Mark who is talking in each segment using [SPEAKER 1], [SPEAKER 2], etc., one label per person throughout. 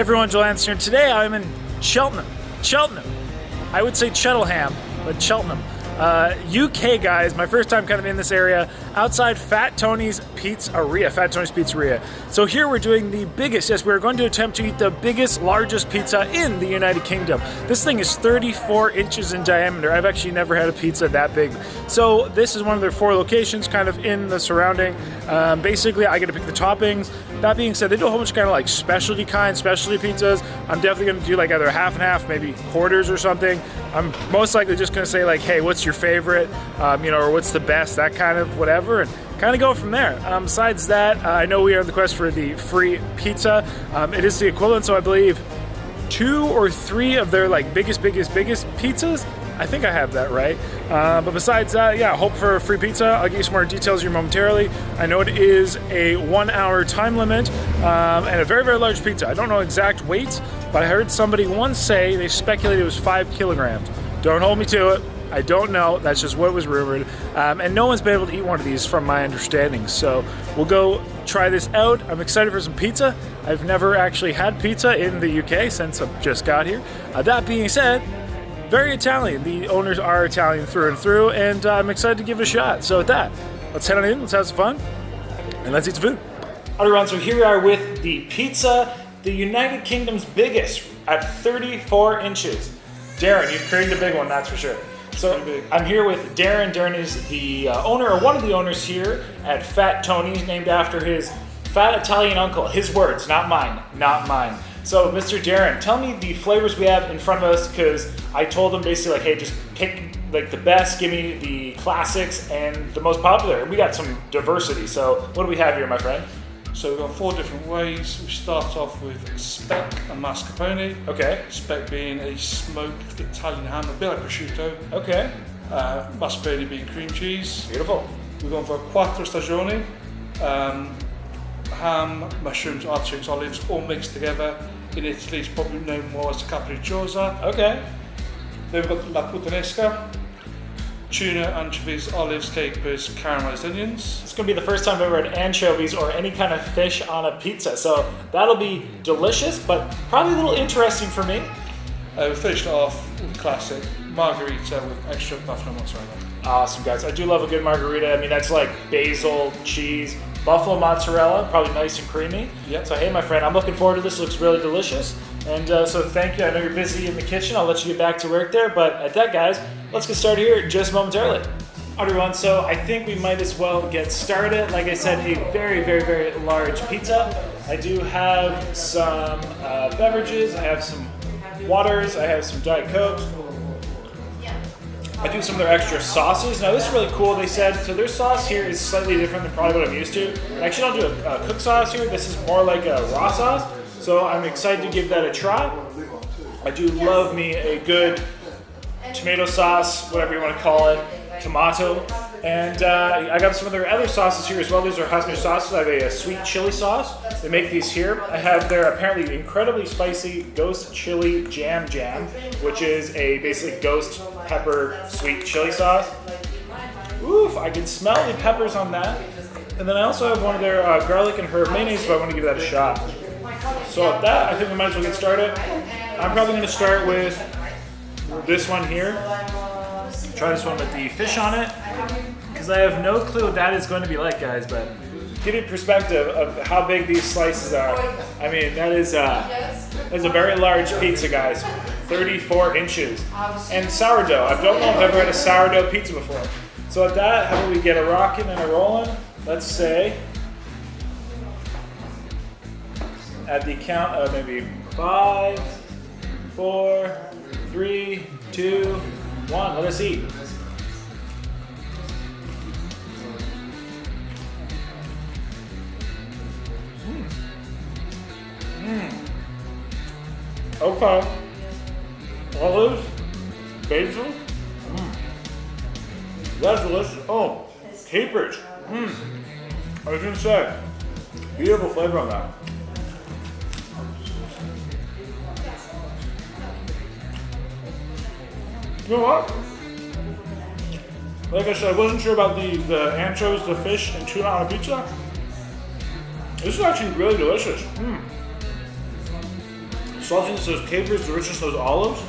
[SPEAKER 1] everyone, Joel Anderson here. Today I'm in Cheltenham. I would say Cheltenham, but Cheltenham. UK, guys, my first time kind of in this area, outside Toni's Pizzeria. So here we're doing the biggest, yes, we're going to attempt to eat the biggest, largest pizza in the United Kingdom. This thing is 34 inches in diameter. I've actually never had a pizza that big. So this is one of their 4 locations kind of in the surrounding. Basically, I get to pick the toppings. That being said, they do a whole bunch of kind of like specialty pizzas. I'm definitely going to do like either half and half, maybe quarters or something. I'm most likely just going to say like, hey, what's your favorite, or what's the best, that kind of whatever, and kind of go from there. Besides that, I know we are on the quest for the free pizza. It is the equivalent, so I believe 2 or 3 of their like biggest pizzas. I think I have that right. But besides that, yeah, hope for a free pizza. I'll give you some more details here momentarily. I know it is a 1-hour time limit and a very, very large pizza. I don't know exact weight, but I heard somebody once say they speculated it was 5 kilograms. Don't hold me to it. I don't know. That's just what was rumored. And no one's been able to eat one of these from my understanding. So we'll go try this out. I'm excited for some pizza. I've never actually had pizza in the UK since I've just got here. That being said, very Italian. The owners are Italian through and through, and I'm excited to give it a shot. So with that, let's head on in, let's have some fun, and let's eat some food. All right, so here we are with the pizza, the United Kingdom's biggest, at 34 inches. Darren, you've created a big one, that's for sure. So I'm here with Darren. Darren is the owner, or one of the owners here at Fat Toni's, named after his fat Italian uncle. His words, not mine, not mine. So, Mr. Darren, tell me the flavors we have in front of us, because I told him basically like, hey, just pick like the best, give me the classics and the most popular. And we got some diversity. So, what do we have here, my friend?
[SPEAKER 2] So we've got 4 different ways. We start off with speck and mascarpone.
[SPEAKER 1] Okay.
[SPEAKER 2] Speck being a smoked Italian ham, a bit like prosciutto.
[SPEAKER 1] Okay.
[SPEAKER 2] Mascarpone being cream cheese.
[SPEAKER 1] Beautiful.
[SPEAKER 2] We're going for quattro stagioni. Ham, mushrooms, artichokes, olives, all mixed together. In Italy, it's probably known more as capricciosa.
[SPEAKER 1] Okay.
[SPEAKER 2] Then we've got la puttanesca, tuna, anchovies, olives, capers, caramelized onions.
[SPEAKER 1] It's going to be the first time I've ever had anchovies or any kind of fish on a pizza. So that'll be delicious, but probably a little interesting for me.
[SPEAKER 2] We finished off with classic margarita with extra buffalo mozzarella.
[SPEAKER 1] Awesome, guys. I do love a good margarita. I mean, that's like basil, cheese, buffalo mozzarella, probably nice and creamy.
[SPEAKER 2] Yep.
[SPEAKER 1] So, hey, my friend, I'm looking forward to this. Looks really delicious. And so thank you. I know you're busy in the kitchen. I'll let you get back to work there. But at that, guys, let's get started here just momentarily. All right, everyone. So I think we might as well get started. Like I said, a very, very, very large pizza. I do have some beverages. I have some waters. I have some Diet Coke. I do some of their extra sauces. Now this is really cool, they said, so their sauce here is slightly different than probably what I'm used to. I actually don't do a cooked sauce here, this is more like a raw sauce. So I'm excited to give that a try. I do love me a good tomato sauce, whatever you want to call it, tomato. And I got some of their other sauces here as well. These are husband sauces. I have a sweet chili sauce. They make these here. I have their apparently incredibly spicy ghost chili jam, which is a basically ghost pepper sweet chili sauce. Oof, I can smell the peppers on that. And then I also have one of their garlic and herb mayonnaise, so I want to give that a shot. So with that, I think we might as well get started. I'm probably going to start with this one here. Try this one with the fish on it, because I have no clue what that is going to be like, guys, but give you perspective of how big these slices are. I mean, that is a very large pizza, guys. 34 inches. And sourdough. I don't know if I've ever had a sourdough pizza before. So at that, how about we get a rocking and a rolling? Let's say, at the count of maybe 5, 4, 3, 2, 1. Let us eat. Okay. Olives, basil. That's delicious. Oh, capers. I was gonna say, beautiful flavor on that. You know what? Like I said, I wasn't sure about the anchovies, the fish, and tuna on a pizza. This is actually really delicious.
[SPEAKER 2] saltiness of those capers, the richness of those olives.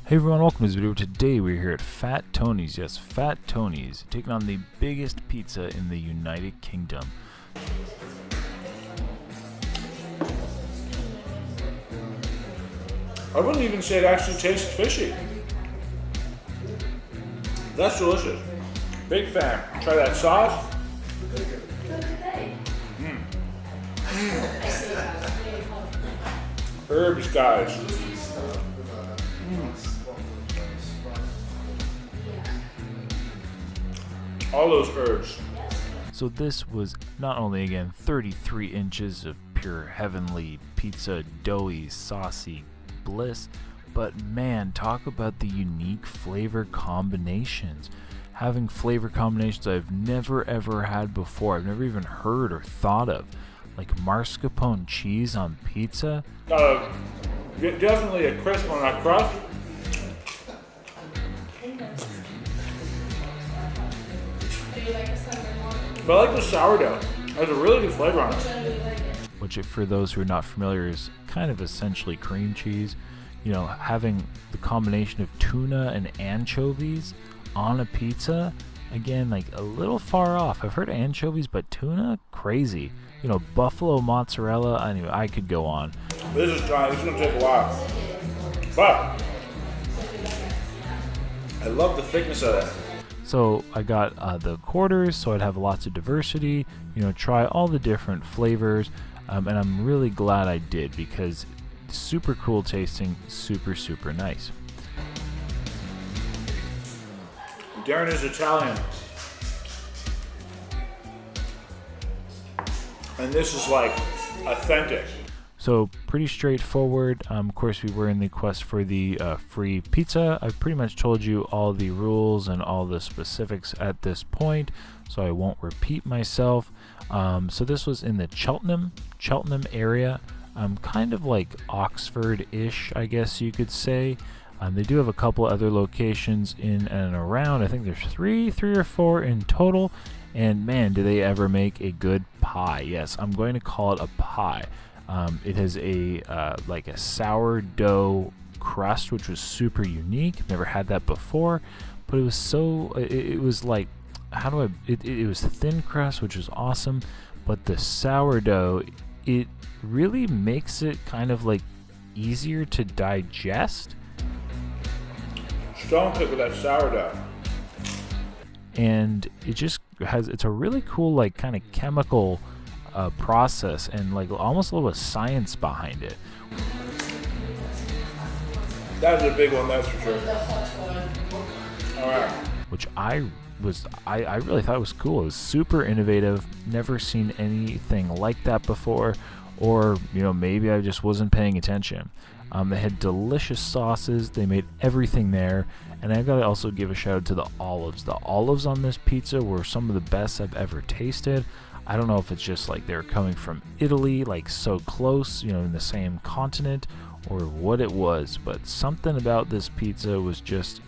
[SPEAKER 1] Hey everyone, welcome to this video. Today we're here at Fat Tony's. Yes, Fat Tony's, taking on the biggest pizza in the United Kingdom.
[SPEAKER 2] I wouldn't even say it actually tastes fishy. That's delicious. Big fan. Try that sauce. Herbs, guys. All those herbs.
[SPEAKER 1] So this was not only, again, 33 inches of pure heavenly pizza, doughy, saucy bliss, but man, talk about the unique flavor combinations. Having flavor combinations I've never ever had before. I've never even heard or thought of. Like mascarpone cheese on pizza.
[SPEAKER 2] Definitely a crisp on that crust. But I like the sourdough. There's a really good flavor on it.
[SPEAKER 1] Which, for those who are not familiar, is kind of essentially cream cheese. You know, having the combination of tuna and anchovies on a pizza, again, like a little far off. I've heard anchovies, but tuna, crazy. You know, buffalo mozzarella. Anyway, I could go on.
[SPEAKER 2] This is dry. This is gonna take a while, but I love the thickness of it.
[SPEAKER 1] So I got the quarters, so I'd have lots of diversity. You know, try all the different flavors, and I'm really glad I did because super cool tasting, super nice.
[SPEAKER 2] Darren is Italian, and this is like authentic.
[SPEAKER 1] So pretty straightforward. Of course, we were in the quest for the free pizza. I've pretty much told you all the rules and all the specifics at this point, so I won't repeat myself. So this was in the Cheltenham area, kind of like Oxford-ish, I guess you could say. They do have a couple other locations in and around. I think there's three or four in total. And man, do they ever make a good pie. Yes, I'm going to call it a pie. It has a like a sourdough crust, which was super unique. Never had that before, but it was so. It was like, it was thin crust, which was awesome, but the sourdough, it really makes it kind of like easier to digest.
[SPEAKER 2] Stone cook with that sourdough.
[SPEAKER 1] And it just it's a really cool, like, kind of chemical process and like almost a little science behind it.
[SPEAKER 2] That was a big one, that's for sure. All right.
[SPEAKER 1] Which I really thought was cool. It was super innovative. Never seen anything like that before, or you know, maybe I just wasn't paying attention. They had delicious sauces. They made everything there. And I gotta also give a shout out to the olives. The olives on this pizza were some of the best I've ever tasted. I don't know if it's just like they're coming from Italy, like so close, you know, in the same continent, or what it was, but something about this pizza was just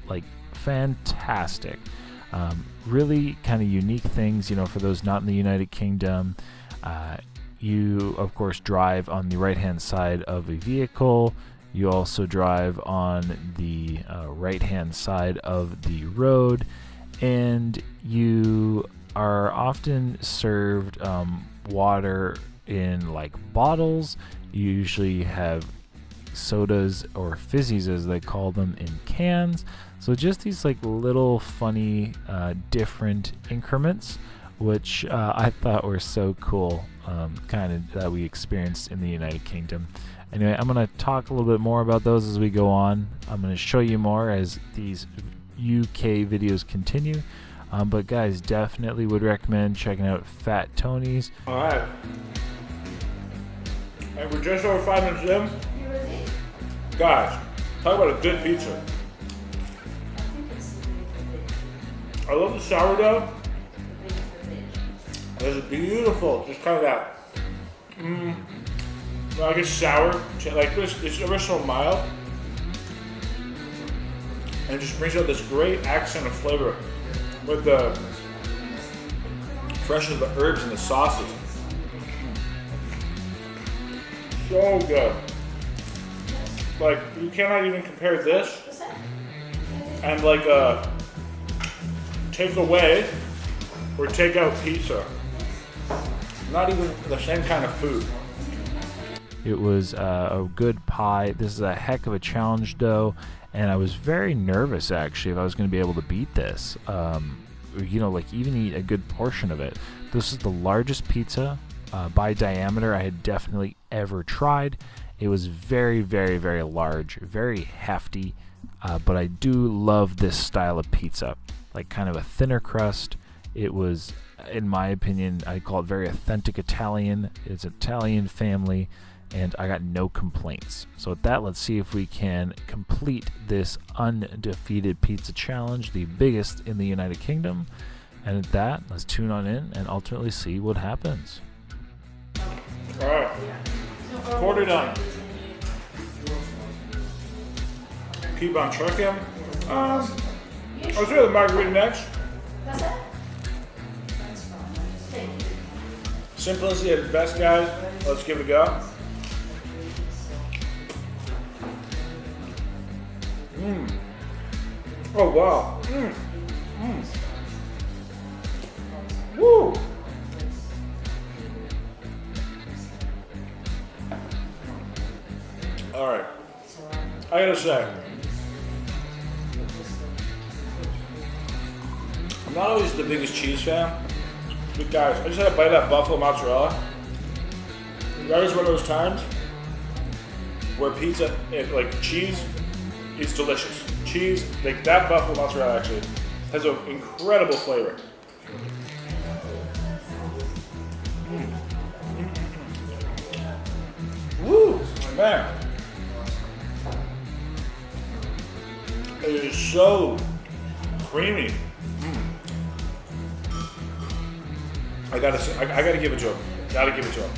[SPEAKER 1] like fantastic. Really kind of unique things, you know, for those not in the United Kingdom. You, of course, drive on the right-hand side of a vehicle. You also drive on the right-hand side of the road, and you are often served water in like bottles. You usually have sodas or fizzies, as they call them, in cans. So just these like little funny different increments, which I thought were so cool, kind of that we experienced in the United Kingdom. Anyway, I'm going to talk a little bit more about those as we go on. I'm going to show you more as these UK videos continue. But guys, definitely would recommend checking out Fat Tony's.
[SPEAKER 2] All right. And we're just over 5 minutes in. Guys, talk about a good pizza. I love the sourdough. There's a beautiful, just kind of that, I guess sour, like this. It's ever so mild, and it just brings out this great accent of flavor with the freshness of the herbs and the sauces. so good. Like, you cannot even compare this and like a take away or take out pizza. Not even the same kind of food.
[SPEAKER 3] It was a good pie. This is a heck of a challenge dough, and I was very nervous actually if I was going to be able to beat this. Like even eat a good portion of it. This is the largest pizza by diameter I had definitely ever tried. It was very, very, very large, very hefty, but I do love this style of pizza, like kind of a thinner crust. It was, in my opinion, I call it very authentic Italian. It's Italian family, and I got no complaints. So with that, let's see if we can complete this undefeated pizza challenge, the biggest in the United Kingdom. And at that, let's tune on in and ultimately see what happens.
[SPEAKER 2] All right, quarter done. Keep on trucking. Let's do the margarita next. Simplicity at its best, guys. Let's give it a go. Oh wow. Woo. All right. I gotta say, I'm not always the biggest cheese fan, but guys, I just had a bite of that buffalo mozzarella. That is one of those times where pizza, like cheese, is delicious. Cheese, like that buffalo mozzarella actually has an incredible flavor. Woo, man. It is so creamy. I gotta give it to him. Gotta give it to him.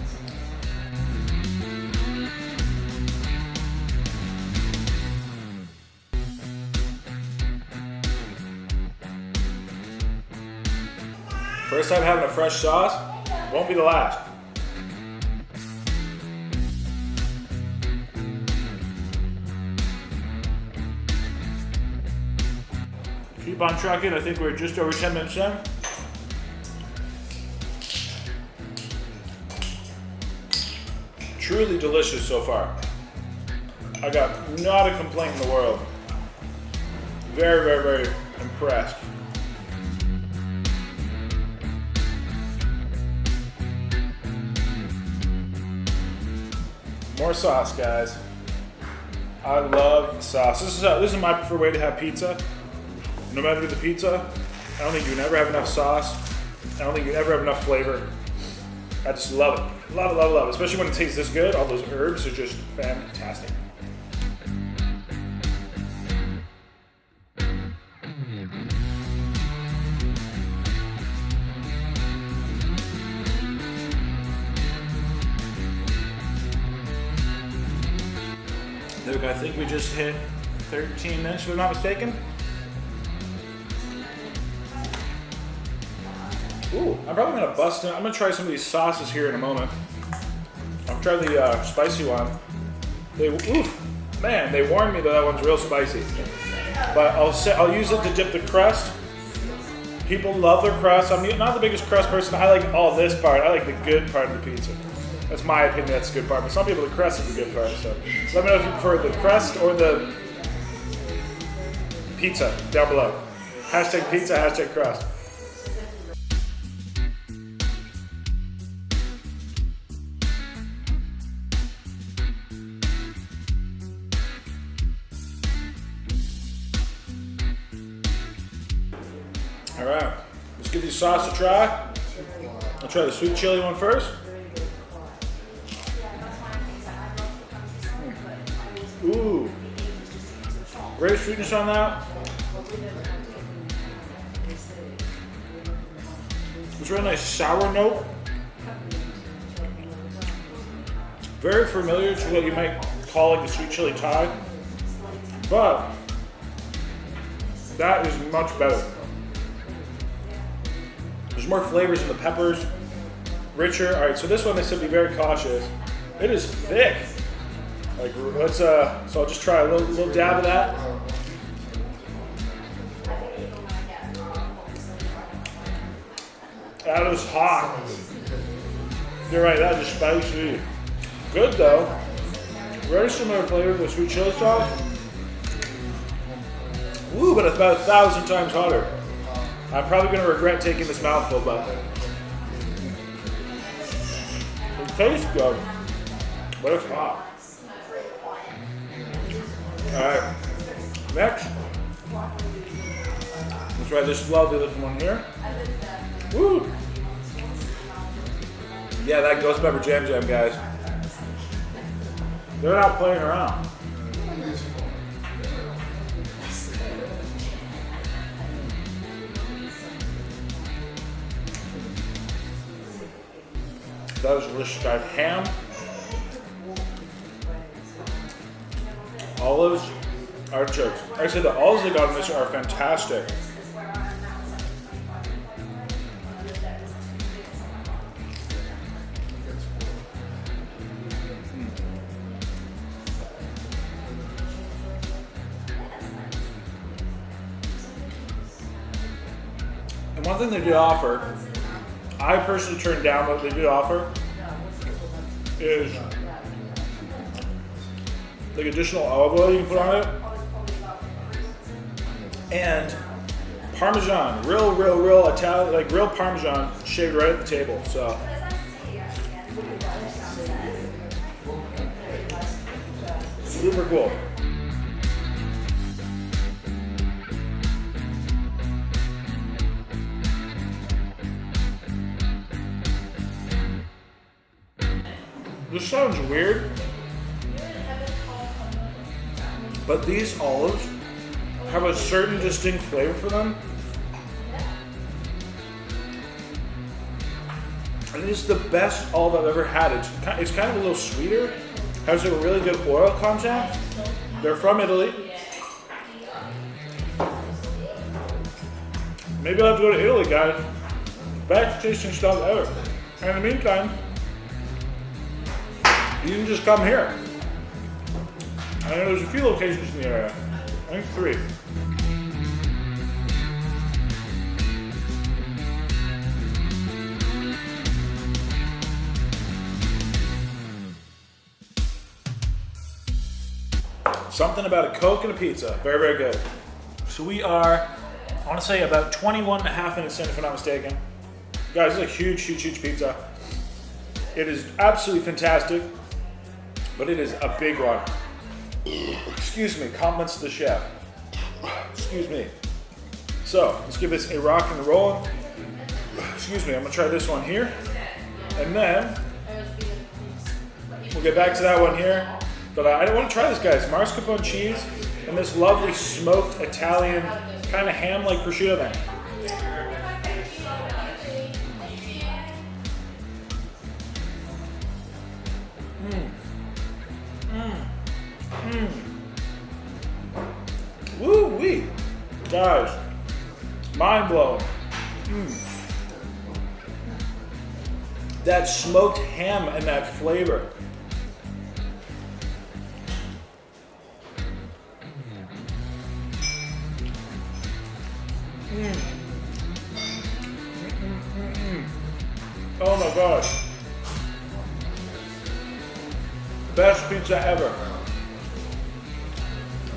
[SPEAKER 2] First time having a fresh sauce, won't be the last. Keep on trucking. I think we're just over 10 minutes in. Truly delicious so far. I got not a complaint in the world. Very, very, very impressed. More sauce, guys. I love sauce. This is my preferred way to have pizza. No matter the pizza, I don't think you can ever have enough sauce. I don't think you can ever have enough flavor. I just love it. Love it, love it, love it. Especially when it tastes this good. All those herbs are just fantastic. Look, I think we just hit 13 minutes, if I'm not mistaken. Ooh, I'm probably gonna bust in. I'm gonna try some of these sauces here in a moment. I'll try the spicy one. They warned me that one's real spicy. But I'll use it to dip the crust. People love their crust. I'm not the biggest crust person. I like all this part. I like the good part of the pizza. That's my opinion. That's the good part. But some people, the crust is the good part. So let me know if you prefer the crust or the pizza down below. Hashtag pizza, hashtag crust. All right, let's give these sauce a try. I'll try the sweet chili one first. Ooh, great sweetness on that. It's a really nice sour note. Very familiar to what you might call like the sweet chili Thai, but that is much better. There's more flavors in the peppers, richer. All right, so this one they said be very cautious. It is thick. Like, let's, so I'll just try a little dab of that. That is hot. You're right, that is spicy. Good though. Very similar flavor to the sweet chili sauce. Ooh, but it's about 1,000 times hotter. I'm probably gonna regret taking this mouthful, but it tastes good, but it's hot. All right, next, let's try this lovely looking one here. Woo! Yeah, that ghost pepper jam jam, guys. They're not playing around. That is delicious, guys. Ham, olives, artichokes. Like I said, the olives they got in this are fantastic. And one thing they did offer, I personally turned down, but they did offer, is like additional olive oil you can put on it, and Parmesan, real Italian, like real Parmesan shaved right at the table. So super cool. This sounds weird, but these olives have a certain distinct flavor for them. And it is the best olive I've ever had. It's kind of a little sweeter, has a really good oil content. They're from Italy. Maybe I'll have to go to Italy, guys. Best tasting stuff ever. And in the meantime, you can just come here. I know there's a few locations in the area. I think 3. Something about a Coke and a pizza. Very, very good. So we are, I want to say about 21 and a half minutes in, if I'm not mistaken. Guys, this is a huge pizza. It is absolutely fantastic, but it is a big one. Excuse me, compliments to the chef. Excuse me. So, let's give this a rock and roll. Excuse me, I'm gonna try this one here. And then, we'll get back to that one here. But I don't want to try this, guys. Mascarpone cheese and this lovely smoked Italian kind of ham-like prosciutto thing. Woo-wee. Guys, mind-blowing. That smoked ham and that flavor. Oh my gosh. Best pizza ever.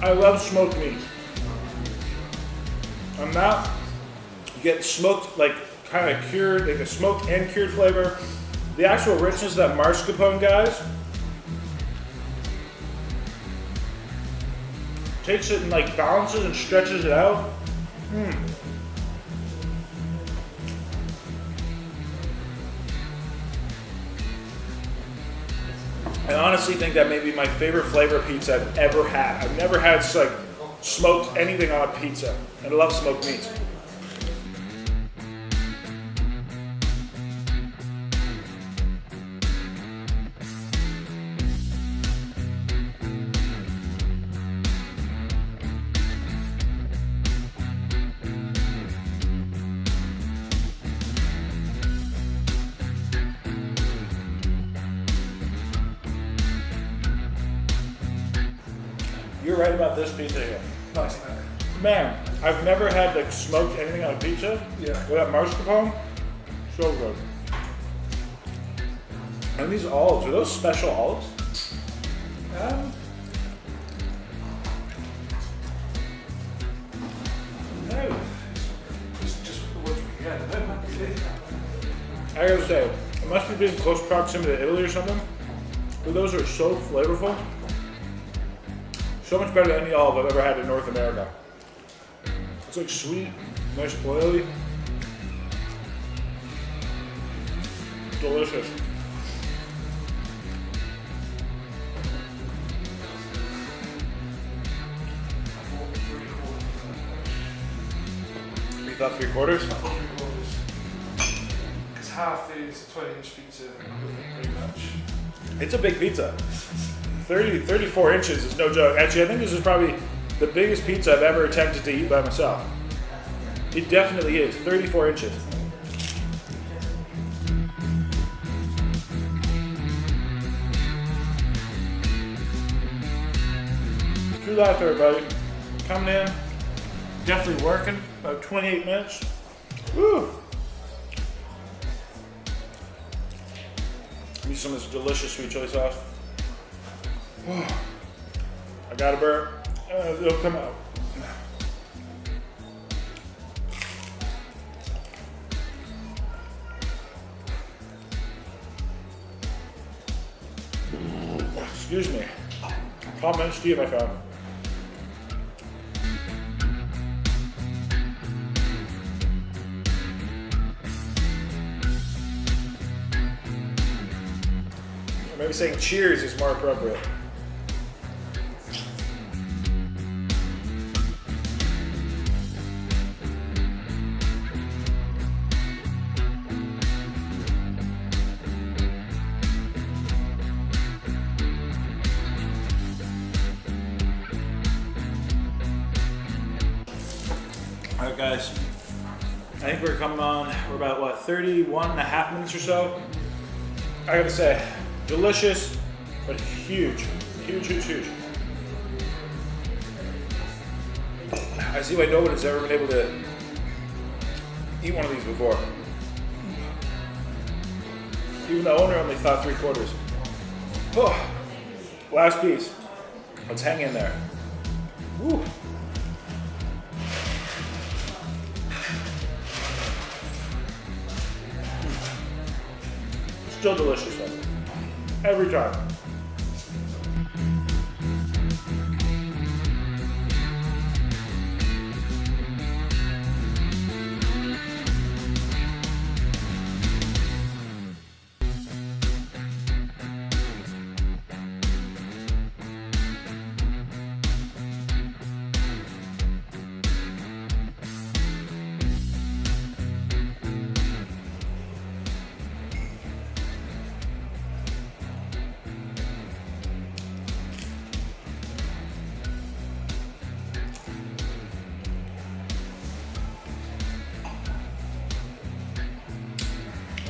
[SPEAKER 2] I love smoked meat. And that, you get smoked, like kind of cured, like a smoked and cured flavor. The actual richness of that mascarpone, guys, takes it and like balances and stretches it out. I honestly think that may be my favorite flavor of pizza I've ever had. I've never had like smoked anything on a pizza, and I love smoked meats. You're right about this pizza here.
[SPEAKER 4] Nice, man.
[SPEAKER 2] Man, I've never had like smoked anything on a pizza.
[SPEAKER 4] Yeah.
[SPEAKER 2] With that mascarpone, so good. And these olives, are those special olives?
[SPEAKER 4] No. It's just the ones we get. They might be it.
[SPEAKER 2] I gotta say, it must be in close proximity to Italy or something. But those are so flavorful. So much better than any olive I've ever had in North America. It's like sweet, nice oily. Delicious. You thought 3/4?
[SPEAKER 4] Because half is 20-inch pizza, pretty much.
[SPEAKER 2] It's a big pizza. 34 inches is no joke. Actually, I think this is probably the biggest pizza I've ever attempted to eat by myself. It definitely is. 34 inches. True life, everybody. Coming in. Definitely working. About 28 minutes. Woo! Give me some of this delicious sweet chili sauce. I got a burp. It'll come out. Excuse me. Comments to you, my friend. Maybe saying cheers is more appropriate. Alright guys, I think we're coming on, we're about what, 31 and a half minutes or so. I gotta say, delicious, but huge. Huge, huge, huge. I see why no one has ever been able to eat one of these before. Even the owner only thought 3/4. Oh, last piece. Let's hang in there. Woo. Still delicious though. Every time.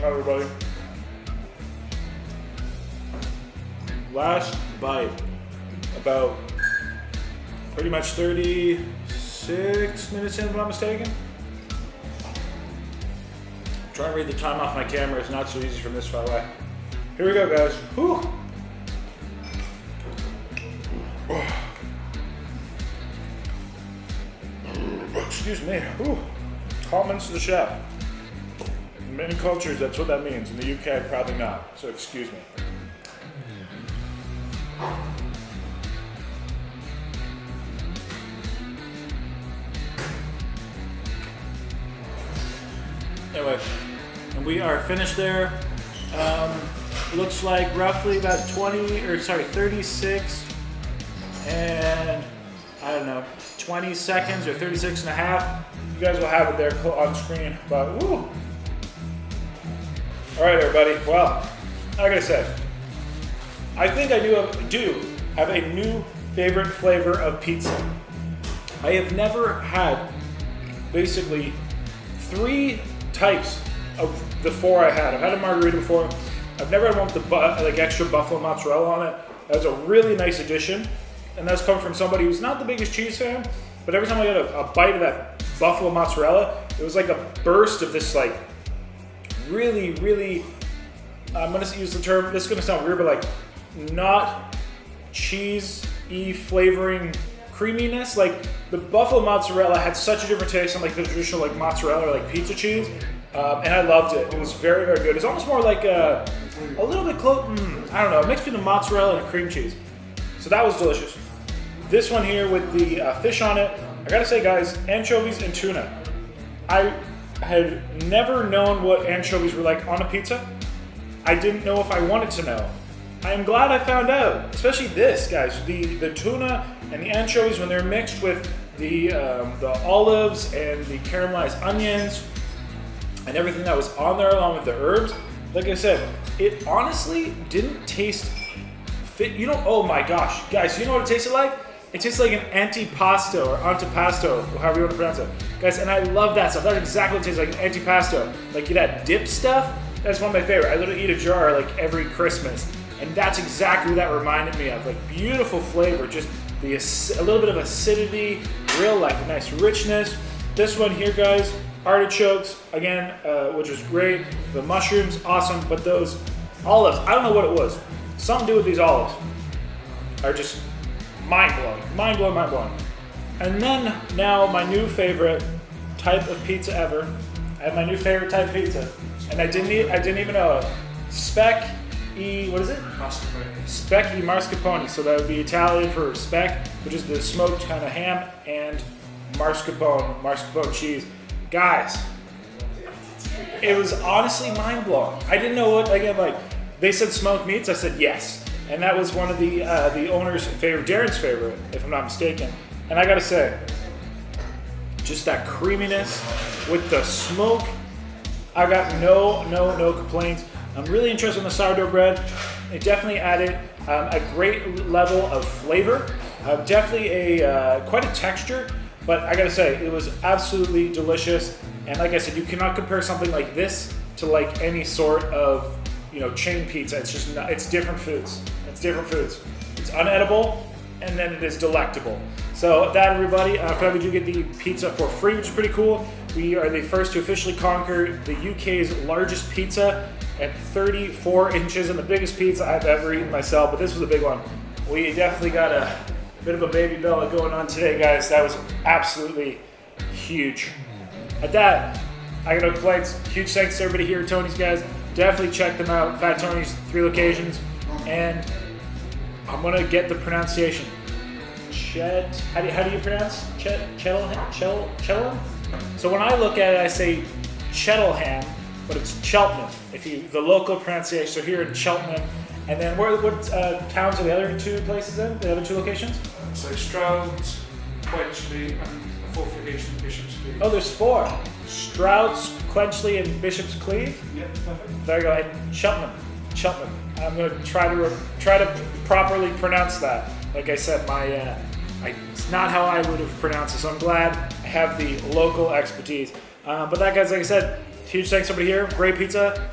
[SPEAKER 2] Hi everybody. Last bite. About pretty much 36 minutes in, if I'm not mistaken. Trying to read the time off my camera is not so easy from this far away. Here we go, guys. Whew. Excuse me. Whew. Comments to the chef. In many cultures, that's what that means. In the UK, probably not. So excuse me. Anyway, and we are finished there. Looks like roughly about 36 and I don't know, 20 seconds or 36 and a half. You guys will have it there on screen, but woo. All right, everybody. Well, like I said, I think I do have a new favorite flavor of pizza. I have never had basically 3 types of the 4 I had. I've had a margarita before. I've never had one with the extra buffalo mozzarella on it. That was a really nice addition. and that's coming from somebody who's not the biggest cheese fan, but every time I got a bite of that buffalo mozzarella, it was like a burst of this like really, really, I'm gonna use the term, this is gonna sound weird, but like not cheese-y flavoring creaminess. Like the buffalo mozzarella had such a different taste than like the traditional like mozzarella or like pizza cheese, and I loved it. It was very, very good. It's almost more like a little bit close, I don't know, a mix between a mozzarella and a cream cheese. So that was delicious. This one here with the fish on it, I gotta say guys, anchovies and tuna. I had never known what anchovies were like on a pizza. I didn't know if I wanted to know. I am glad I found out, especially this, guys. The tuna and the anchovies, when they're mixed with the olives and the caramelized onions and everything that was on there along with the herbs, like I said, it honestly didn't taste fit. You know, oh my gosh, guys, you know what it tasted like? It tastes like an antipasto or antipasto, however you want to pronounce it. Guys, and I love that stuff. That's exactly what it tastes like, an antipasto. Like that dip stuff, that's one of my favorite. I literally eat a jar like every Christmas. And that's exactly what that reminded me of. Like beautiful flavor, just a little bit of acidity, real like nice richness. This one here, guys, artichokes, again, which was great. The mushrooms, awesome. But those olives, I don't know what it was. Something to do with these olives are just mind-blowing, mind-blowing, mind-blowing. And then now my new favorite type of pizza ever. I have my new favorite type of pizza. And I didn't even know it. What is it?
[SPEAKER 4] Mascarpone.
[SPEAKER 2] Speck e mascarpone. So that would be Italian for speck, which is the smoked kind of ham, and mascarpone cheese. Guys, it was honestly mind-blowing. I didn't know what, again, like, they said smoked meats, I said yes. And that was one of the owner's favorite, Darren's favorite, if I'm not mistaken. And I gotta say, just that creaminess with the smoke, I got no complaints. I'm really interested in the sourdough bread. It definitely added a great level of flavor, definitely quite a texture, but I gotta say, it was absolutely delicious. And like I said, you cannot compare something like this to like any sort of, you know, chain pizza. It's just not, it's different foods. It's different foods. It's unedible, and then it is delectable. So that, everybody, glad we do get the pizza for free, which is pretty cool. We are the first to officially conquer the UK's largest pizza at 34 inches, and the biggest pizza I've ever eaten myself, but this was a big one. We definitely got a bit of a baby Bella going on today, guys. That was absolutely huge. At that, I got no complaints. Huge thanks to everybody here at Tony's, guys. Definitely check them out. Fat Tony's, 3 locations. And I'm gonna get the pronunciation. How do you pronounce Cheltenham? So when I look at it, I say Cheltenham, but it's Cheltenham. The local pronunciation. So here in Cheltenham, and then what towns are the other 2 places in? The other 2 locations?
[SPEAKER 4] So Stroud, Quenchley, and the 4th location, Bishop's Cleeve.
[SPEAKER 2] Oh, there's 4. Strouds, Quenchley, and Bishop's Cleeve.
[SPEAKER 4] Yeah, perfect.
[SPEAKER 2] There you go. And Cheltenham. I'm going to try to properly pronounce that. Like I said, it's not how I would have pronounced it. So I'm glad I have the local expertise. But that, guys, like I said, huge thanks to everybody here. Great pizza.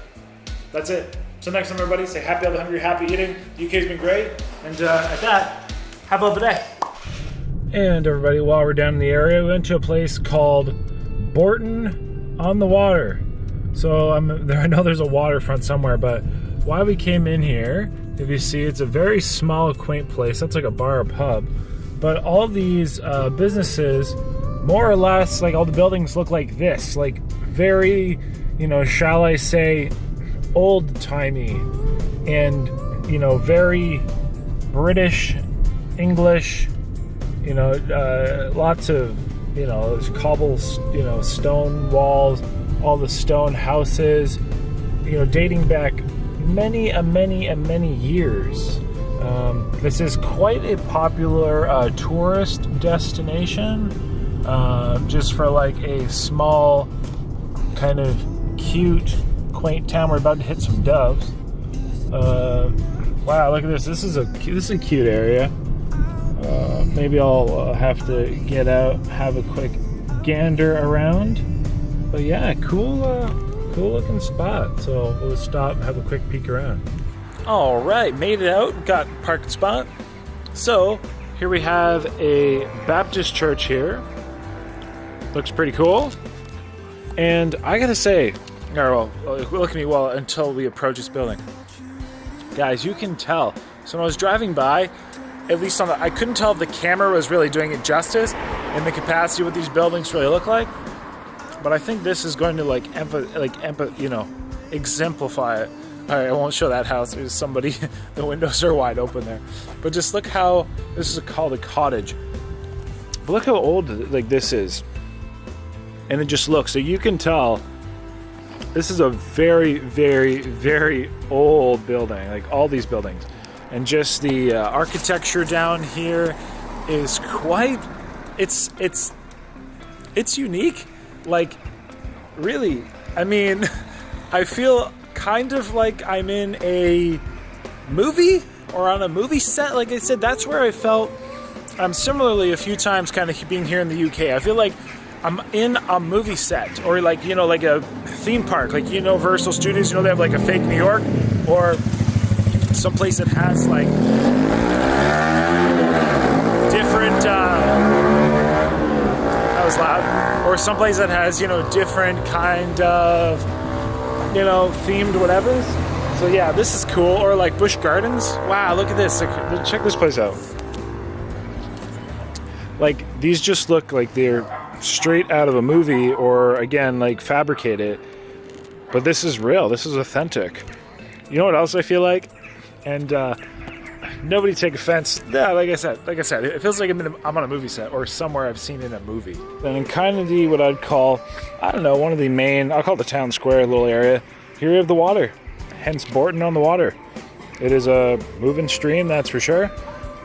[SPEAKER 2] That's it. Till next time, everybody. Stay happy, healthy, hungry, happy eating. The UK's been great. And at that, have a lovely day.
[SPEAKER 1] And everybody, while we're down in the area, we went to a place called Bourton on the Water. So I know there's a waterfront somewhere, but while we came in here, if you see, it's a very small, quaint place. That's like a bar or pub. But all these businesses, more or less, like all the buildings look like this. Like very, shall I say, old-timey and, very British, English, lots of, there's cobbles, stone walls, all the stone houses, dating back many years. This is quite a popular tourist destination, just for like a small, kind of cute, quaint town. We're about to hit some doves. Wow, look at this. This is a cute area. Maybe I'll have to get out, have a quick gander around. But yeah, cool looking spot. So we'll stop, have a quick peek around. All right, made it out, got parked spot. So Here we have a Baptist church here. Looks pretty cool. And I gotta say, well, look at me well until we approach this building. Guys, you can tell. So when I was driving by, at least on the, I couldn't tell if the camera was really doing it justice in the capacity what these buildings really look like. But I think this is going to exemplify it. All right, I won't show that house. There's somebody, the windows are wide open there. But just look how, this is called a cottage. But look how old this is. And it just looks, so you can tell this is a very, very, very old building, like all these buildings. And just the architecture down here is quite, it's unique. Like, really, I mean, I feel kind of like I'm in a movie or on a movie set. Like I said, that's where I felt similarly a few times kind of being here in the UK. I feel like I'm in a movie set or like a theme park, like Universal Studios, they have like a fake New York or someplace that has like different, that was loud, or someplace that has, different kind of, themed whatevers. So yeah, this is cool. Or like Busch Gardens. Wow, look at this. Like, check this place out. Like, these just look like they're straight out of a movie or, again, like fabricated. But this is real. This is authentic. You know what else I feel like? And nobody take offense. Yeah, like I said, it feels like I'm on a movie set or somewhere I've seen in a movie. Then in kind of what I'd call, I don't know, one of the main, I'll call it the town square little area. Here you have the water, hence Borton on the water. It is a moving stream, that's for sure.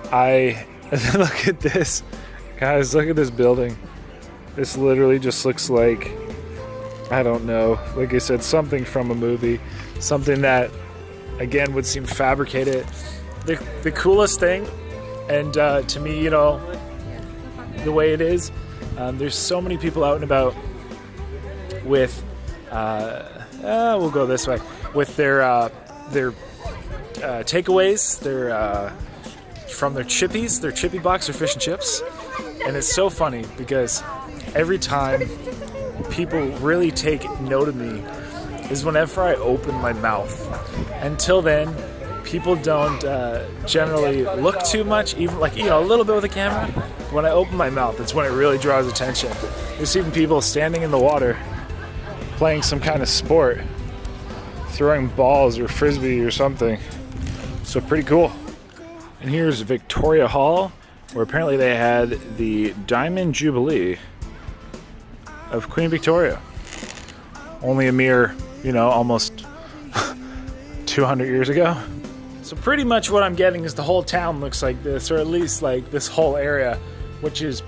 [SPEAKER 1] Look at this. Guys, look at this building. This literally just looks like, I don't know, like I said, something from a movie. Something that, again, would seem fabricated. The coolest thing, and to me, the way it is, there's so many people out and about with, we'll go this way, with their takeaways, from their chippies, their chippy box, their fish and chips. And it's so funny because every time people really take note of me is whenever I open my mouth. Until then, people don't generally look too much, even like, a little bit with the camera. When I open my mouth, it's when it really draws attention. There's even people standing in the water playing some kind of sport, throwing balls or frisbee or something. So pretty cool. And here's Victoria Hall, where apparently they had the Diamond Jubilee of Queen Victoria. Only a mere, almost 200 years ago. So pretty much what I'm getting is the whole town looks like this, or at least like this whole area, which is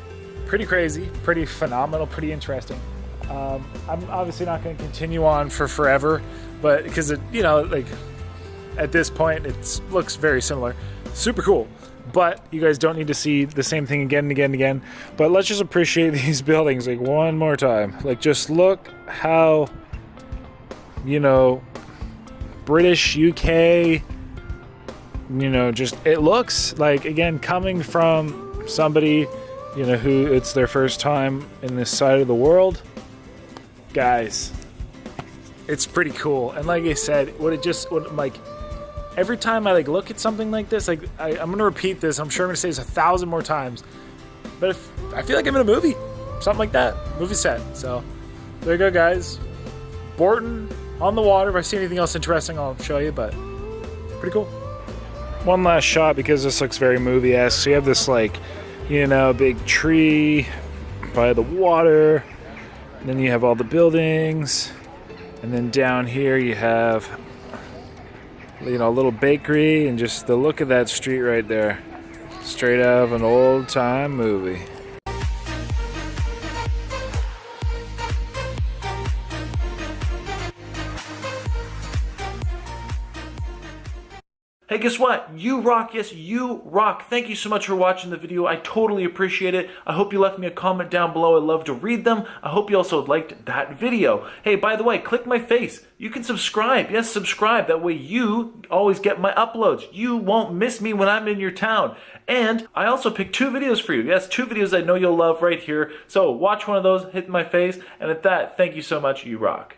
[SPEAKER 1] pretty crazy, pretty phenomenal, pretty interesting. I'm obviously not going to continue on for forever, but because it, like at this point, it looks very similar. Super cool. But you guys don't need to see the same thing again and again and again. But let's just appreciate these buildings like one more time. Like, just look how, British, UK, just it looks like, again, coming from somebody, who it's their first time in this side of the world. Guys, it's pretty cool. And like I said, every time I look at something like this, I'm gonna repeat this. I'm sure I'm gonna say this 1,000 more times. But I feel like I'm in a movie, something like that, movie set. So there you go, guys. Borton on the water. If I see anything else interesting, I'll show you. But pretty cool. One last shot because this looks very movie-esque. So you have this big tree by the water. And then you have all the buildings. And then down here you have a little bakery, and just the look of that street right there. Straight out of an old-time movie. Hey
[SPEAKER 5] guess what? You rock. Yes, you rock. Thank you so much for watching the video. I totally appreciate it. I hope you left me a comment down below. I'd love to read them. I hope you also liked that video. Hey, by the way, click my face. You can subscribe. Yes, subscribe. That way you always get my uploads. You won't miss me when I'm in your town. And I also picked 2 videos for you. Yes, 2 videos I know you'll love right here. So watch one of those, hit my face, and at that, thank you so much. You rock.